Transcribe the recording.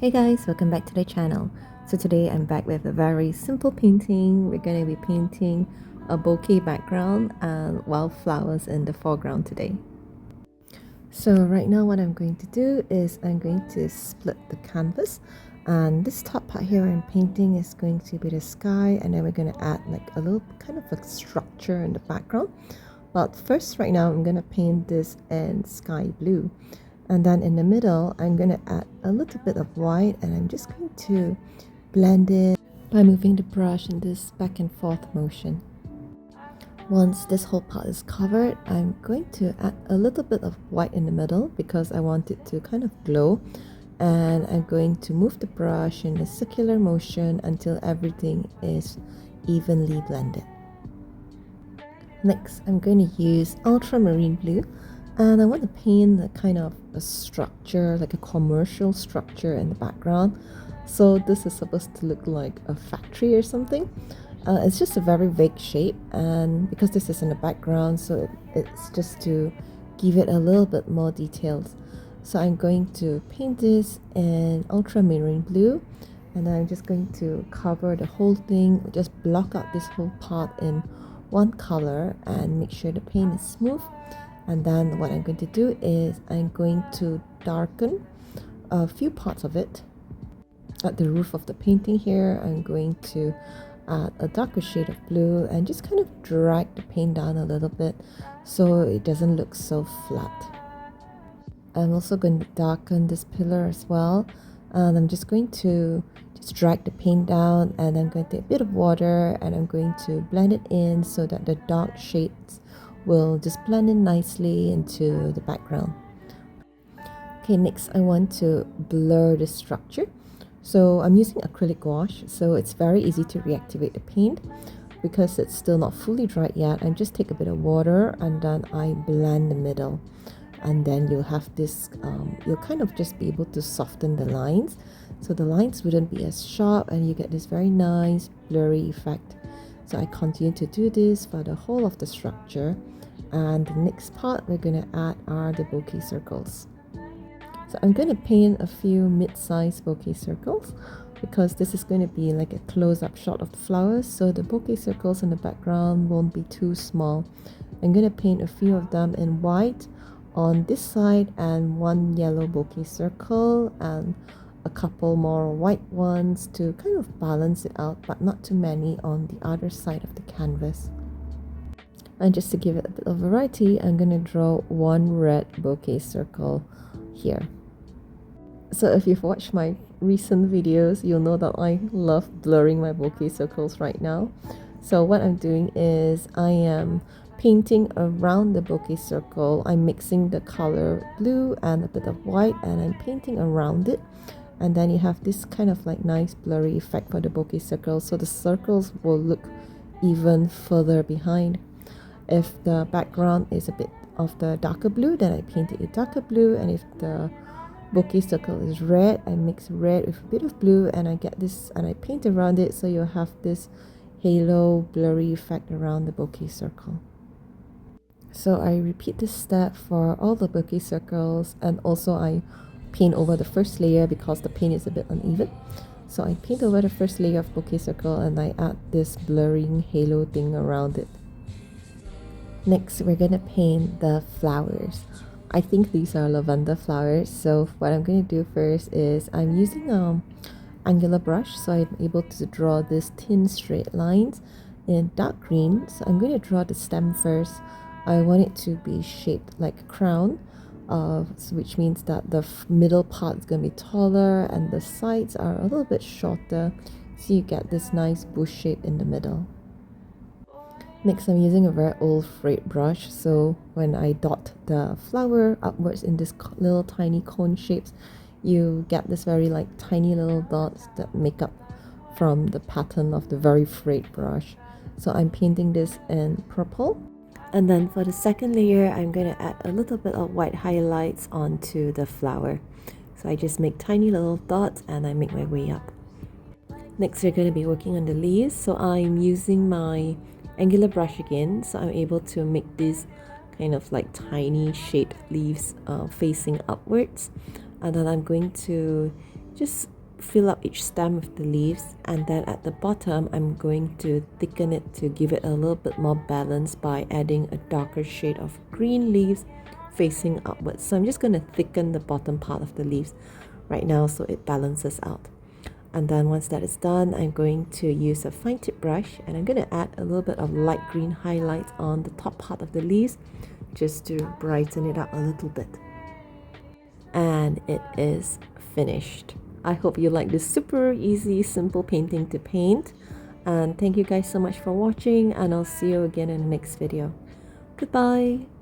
Hey guys, welcome back to the channel. So today I'm back with a very simple painting. We're going to be painting a bokeh background and wildflowers in the foreground today. So right now what I'm going to do is I'm going to split the canvas, and this top part here I'm painting is going to be the sky, and then we're going to add like a little kind of like structure in the background. But first, right now I'm going to paint this in sky blue. And then in the middle, I'm going to add a little bit of white, and I'm just going to blend it by moving the brush in this back and forth motion. Once this whole part is covered, I'm going to add a little bit of white in the middle because I want it to kind of glow. And I'm going to move the brush in a circular motion until everything is evenly blended. Next, I'm going to use ultramarine blue. And I want to paint a kind of a structure, like a commercial structure in the background. So this is supposed to look like a factory or something. It's just a very vague shape, and because this is in the background, so it's just to give it a little bit more details. So I'm going to paint this in ultramarine blue, and I'm just going to cover the whole thing, just block out this whole part in one color and make sure the paint is smooth. And then what I'm going to do is I'm going to darken a few parts of it. At the roof of the painting here, I'm going to add a darker shade of blue and just kind of drag the paint down a little bit so it doesn't look so flat. I'm also going to darken this pillar as well, and I'm just going to drag the paint down, and I'm going to take a bit of water and I'm going to blend it in so that the dark shades will just blend in nicely into the background. Okay, next I want to blur the structure. So I'm using acrylic gouache, so it's very easy to reactivate the paint because it's still not fully dried yet. I just take a bit of water and then I blend the middle, and then you'll have this, you'll kind of just be able to soften the lines, so the lines wouldn't be as sharp and you get this very nice blurry effect. So I continue to do this for the whole of the structure, and the next part we're going to add are the bokeh circles. So I'm going to paint a few mid-sized bokeh circles because this is going to be like a close-up shot of the flowers, so the bokeh circles in the background won't be too small. I'm going to paint a few of them in white on this side and one yellow bokeh circle and a couple more white ones to kind of balance it out, but not too many on the other side of the canvas. And just to give it a bit of variety, I'm going to draw one red bokeh circle here. So if you've watched my recent videos, you'll know that I love blurring my bokeh circles right now. So what I'm doing is I am painting around the bokeh circle. I'm mixing the color blue and a bit of white, and I'm painting around it. And then you have this kind of like nice blurry effect for the bokeh circles, so the circles will look even further behind. If the background is a bit of the darker blue, then I paint it with darker blue, and if the bokeh circle is red, I mix red with a bit of blue and I get this and I paint around it, so you'll have this halo blurry effect around the bokeh circle. So I repeat this step for all the bokeh circles, and also I paint over the first layer because the paint is a bit uneven. So I paint over the first layer of bokeh circle and I add this blurring halo thing around it. Next, we're going to paint the flowers. I think these are lavender flowers, so what I'm going to do first is I'm using angular brush, so I'm able to draw these thin straight lines in dark green. So I'm going to draw the stem first. I want it to be shaped like a crown, which means that the middle part is going to be taller and the sides are a little bit shorter, so you get this nice bush shape in the middle. Next, I'm using a very old frayed brush, so when I dot the flower upwards in this little tiny cone shapes, you get this very like tiny little dots that make up from the pattern of the very frayed brush. So I'm painting this in purple. And then for the second layer, I'm going to add a little bit of white highlights onto the flower. So I just make tiny little dots and I make my way up. Next, we're going to be working on the leaves. So I'm using my angular brush again, so I'm able to make these kind of like tiny shaped leaves facing upwards. And then I'm going to just fill up each stem with the leaves, and then at the bottom I'm going to thicken it to give it a little bit more balance by adding a darker shade of green leaves facing upwards. So I'm just going to thicken the bottom part of the leaves right now so it balances out. And then once that is done, I'm going to use a fine tip brush, and I'm going to add a little bit of light green highlight on the top part of the leaves just to brighten it up a little bit. And it is finished. I hope you like this super easy, simple painting to paint. And thank you guys so much for watching, and I'll see you again in the next video. Goodbye!